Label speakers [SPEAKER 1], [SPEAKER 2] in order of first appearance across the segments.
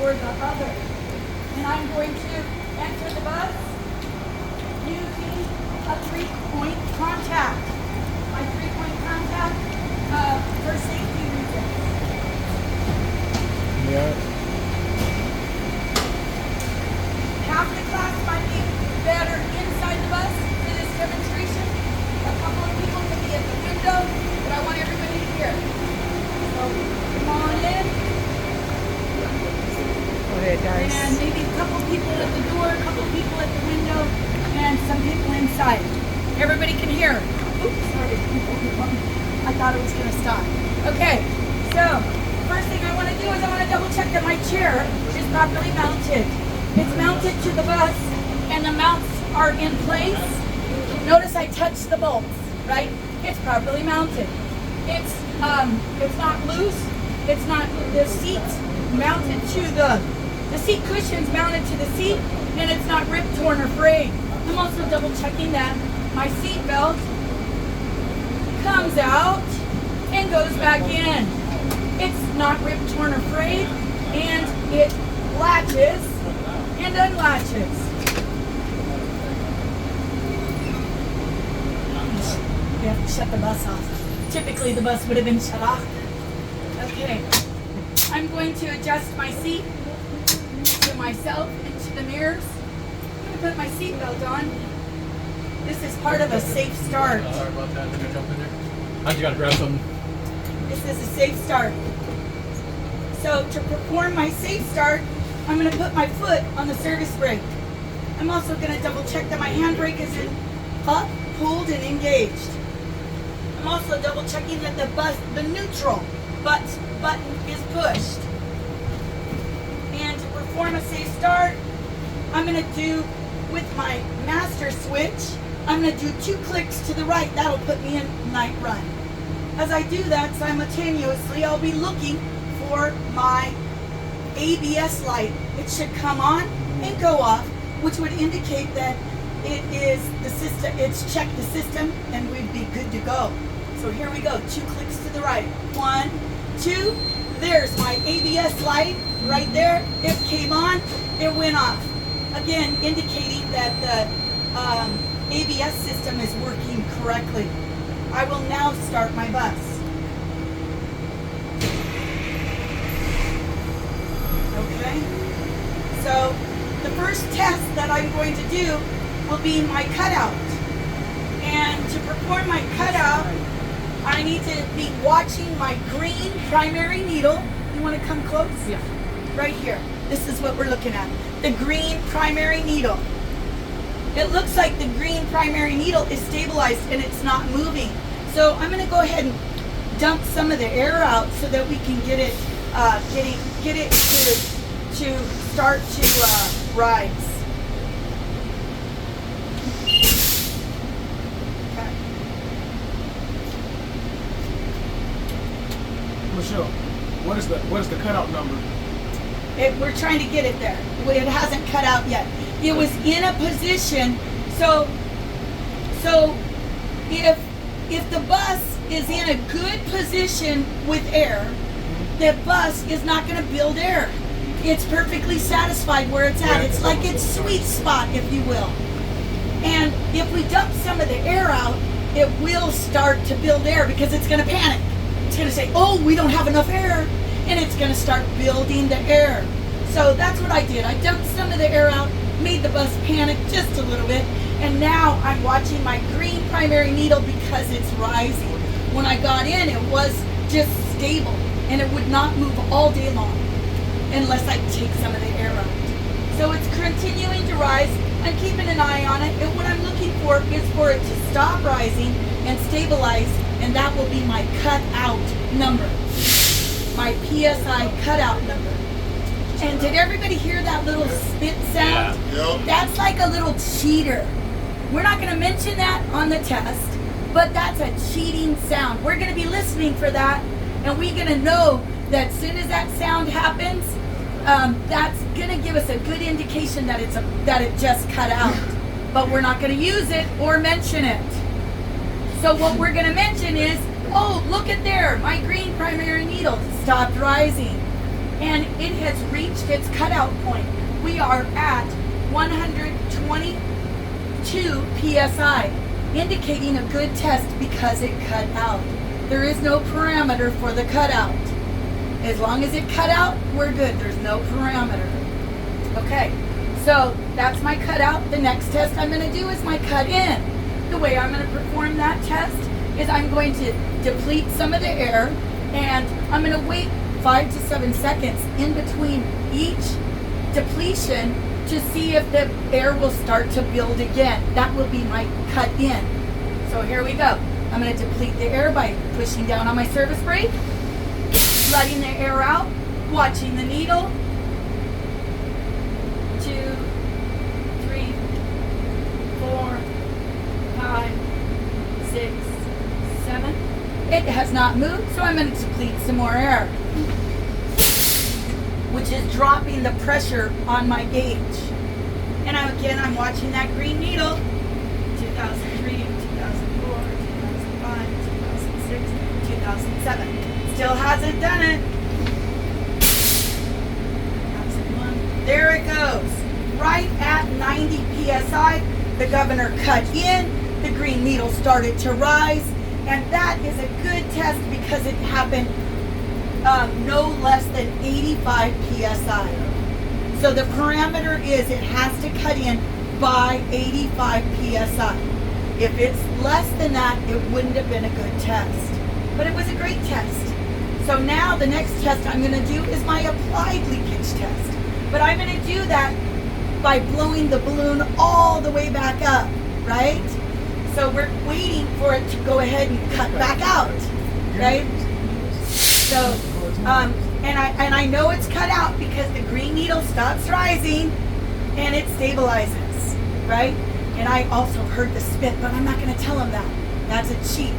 [SPEAKER 1] or the other. And I'm going to enter the bus using a 3-point contact. My 3-point contact for safety reasons.
[SPEAKER 2] Yeah.
[SPEAKER 1] Half the class might be better inside the bus for this demonstration. A couple of people can be at the window, but I want everybody to hear. So come on in.
[SPEAKER 3] Go ahead, guys.
[SPEAKER 1] And maybe a couple people at the door, a couple people at the window, and some people inside. Everybody can hear. Oops, sorry. I thought it was going to stop. Okay, so first thing I want to do is I want to double check that my chair is properly mounted. It's mounted to the bus, and the mounts are in place. Notice I touched the bolts, right? It's properly mounted. It's not loose. It's not, the seat's mounted to the seat cushion's mounted to the seat, and it's not ripped, torn, or frayed. I'm also double checking that my seat belt comes out and goes back in. It's not ripped, torn, or frayed, and it latches and unlatches. We have to shut the bus off. Typically the bus would have been shut off. Okay. I'm going to adjust my seat to myself and to the mirrors. I'm going to put my seat belt on. This is part of a safe start.
[SPEAKER 2] Sorry about that. I'm gonna jump in there. I just gotta grab something.
[SPEAKER 1] This is a safe start. So to perform my safe start, I'm going to put my foot on the service brake. I'm also going to double check that my handbrake is up, pulled, and engaged. I'm also double checking that the neutral button is pushed. And to perform a safe start, I'm going to do with my master switch, I'm going to do 2 clicks to the right. That'll put me in night run. As I do that, simultaneously, I'll be looking for my ABS light. It should come on and go off, which would indicate that it is the system, it's checked the system, and we'd be good to go. So here we go, 2 clicks to the right. 1, 2, there's my ABS light right there. It came on, it went off. Again, indicating that the ABS system is working correctly. I will now start my bus. Okay, so the first test that I'm going to do will be my cutout. And to perform my cutout, I need to be watching my green primary needle. You want to come close?
[SPEAKER 3] Yeah.
[SPEAKER 1] Right here. This is what we're looking at. The green primary needle. It looks like the green primary needle is stabilized and it's not moving. So I'm going to go ahead and dump some of the air out so that we can get it to start to rise. Okay.
[SPEAKER 4] Michelle, what is the cutout number?
[SPEAKER 1] We're trying to get it there. It hasn't cut out yet. It was in a position, so if the bus is in a good position with air, the bus is not going to build air. It's perfectly satisfied where it's at. It's like its sweet spot, if you will. And if we dump some of the air out, it will start to build air because it's going to panic. It's going to say, oh, we don't have enough air. And it's going to start building the air. So that's what I did. I dumped some of the air out, made the bus panic just a little bit, and now I'm watching my green primary needle because it's rising. When I got in, it was just stable, and it would not move all day long unless I take some of the air out. So it's continuing to rise. I'm keeping an eye on it, and what I'm looking for is for it to stop rising and stabilize, and that will be my cutout number. My PSI cutout number. And did everybody hear that little spit sound?
[SPEAKER 5] Yeah. Yep.
[SPEAKER 1] That's like a little cheater. We're not going to mention that on the test, but that's a cheating sound. We're going to be listening for that, and we're going to know that as soon as that sound happens, that's going to give us a good indication that it just cut out. But we're not going to use it or mention it. So what we're going to mention is, oh, look at there, my green primary needle stopped rising. and it has reached its cutout point. We are at 122 psi, indicating a good test because it cut out. There is no parameter for the cutout. As long as it cut out, we're good. There's no parameter. Okay, so that's my cutout. The next test I'm going to do is my cut in. The way I'm going to perform that test is I'm going to deplete some of the air, and I'm going to wait 5 to 7 seconds in between each depletion to see if the air will start to build again. That will be my cut in. So here we go. I'm going to deplete the air by pushing down on my service brake, letting the air out, watching the needle. 2, 3, 4, 5, 6, 7. It has not moved, so I'm going to deplete some more air, which is dropping the pressure on my gauge. And I'm watching that green needle. 2003, 2004, 2005, 2006, 2007. Still hasn't done it. 2001. There it goes. Right at 90 psi, the governor cut in, the green needle started to rise, and that is a good test because it happened no less than 85 psi. So the parameter is it has to cut in by 85 psi. If it's less than that, it wouldn't have been a good test. But it was a great test. So now the next test I'm going to do is my applied leakage test. But I'm going to do that by blowing the balloon all the way back up, right? So we're waiting for it to go ahead and cut back out, right? So, and I know it's cut out because the green needle stops rising and it stabilizes, right? And I also heard the spit, but I'm not going to tell them that. That's a cheat,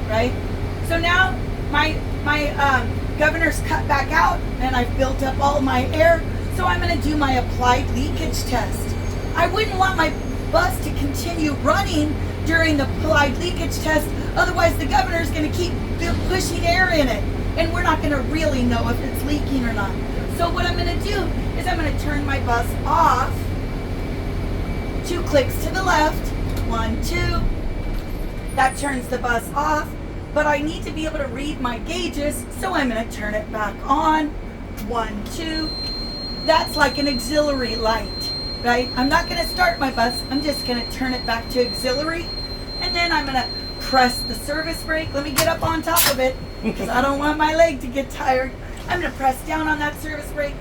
[SPEAKER 1] right? So now my governor's cut back out and I've built up all my air. So I'm going to do my applied leakage test. I wouldn't want my bus to continue running during the applied leakage test. Otherwise, the governor's going to keep pushing air in it. And we're not going to really know if it's leaking or not. So what I'm going to do is I'm going to turn my bus off. 2 clicks to the left. 1, 2. That turns the bus off. But I need to be able to read my gauges, so I'm going to turn it back on. 1, 2. That's like an auxiliary light, right? I'm not going to start my bus. I'm just going to turn it back to auxiliary. And then I'm going to press the service brake. Let me get up on top of it because I don't want my leg to get tired. I'm going to press down on that service brake.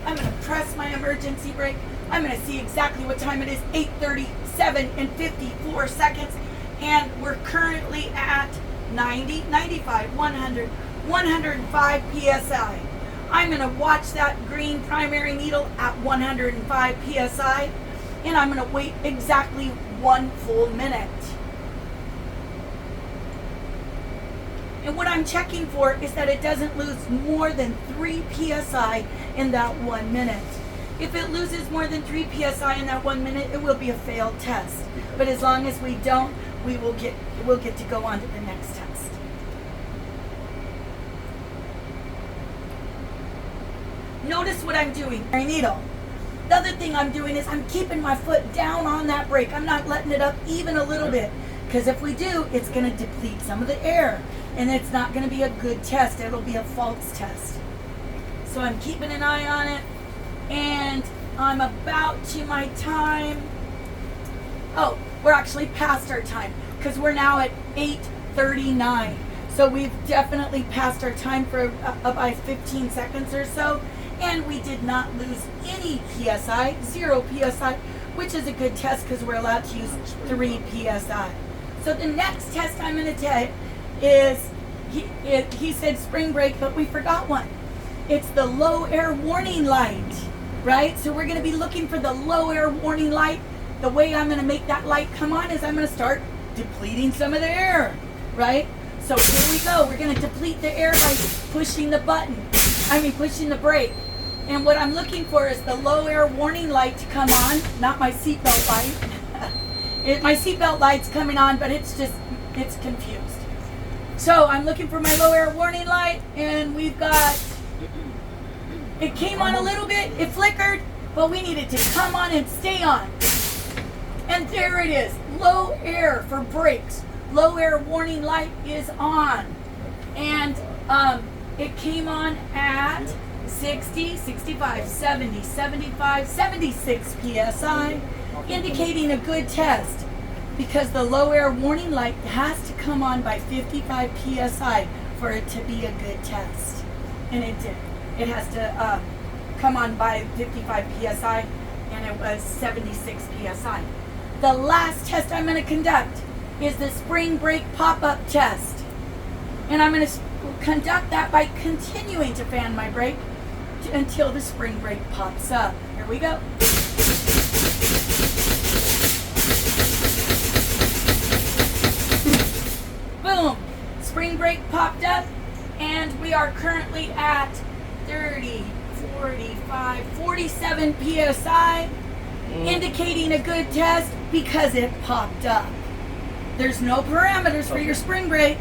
[SPEAKER 1] I'm going to press my emergency brake. I'm going to see exactly what time it is, 8:37 and 54 seconds. And we're currently at 90, 95, 100, 105 psi. I'm going to watch that green primary needle at 105 psi, and I'm going to wait exactly 1 full minute. And what I'm checking for is that it doesn't lose more than 3 psi in that 1 minute. If it loses more than 3 psi in that 1 minute, it will be a failed test. But as long as we don't, we'll get to go on to the next test. Notice what I'm doing. Needle. The other thing I'm doing is I'm keeping my foot down on that brake. I'm not letting it up even a little bit. Because if we do, it's going to deplete some of the air. And it's not going to be a good test. It'll be a false test. So I'm keeping an eye on it. And I'm about to my time. Oh, we're actually past our time. Because we're now at 8:39. So we've definitely passed our time for by 15 seconds or so. And we did not lose any PSI, 0 PSI, which is a good test because we're allowed to use 3 PSI. So the next test I'm going to take is, he said spring brake, but we forgot one. It's the low air warning light, right? So we're going to be looking for the low air warning light. The way I'm going to make that light come on is I'm going to start depleting some of the air, right? So here we go. We're going to deplete the air by pushing the pushing the brake. And what I'm looking for is the low air warning light to come on, not my seatbelt light. My seatbelt light's coming on, but it's confused. So I'm looking for my low air warning light, and we've got It came on a little bit, it flickered, but we need it to come on and stay on. And there it is, low air for brakes. Low air warning light is on. And it came on at 60, 65, 70, 75, 76 PSI, indicating a good test because the low air warning light has to come on by 55 PSI for it to be a good test. And it did. It has to come on by 55 PSI, and it was 76 PSI. The last test I'm going to conduct is the spring brake pop-up test. And I'm going to conduct that by continuing to fan my brake until the spring brake pops up. Here we go. Boom! Spring brake popped up, and we are currently at 30, 45, 47 PSI, indicating a good test because it popped up. There's no parameters for your spring brake.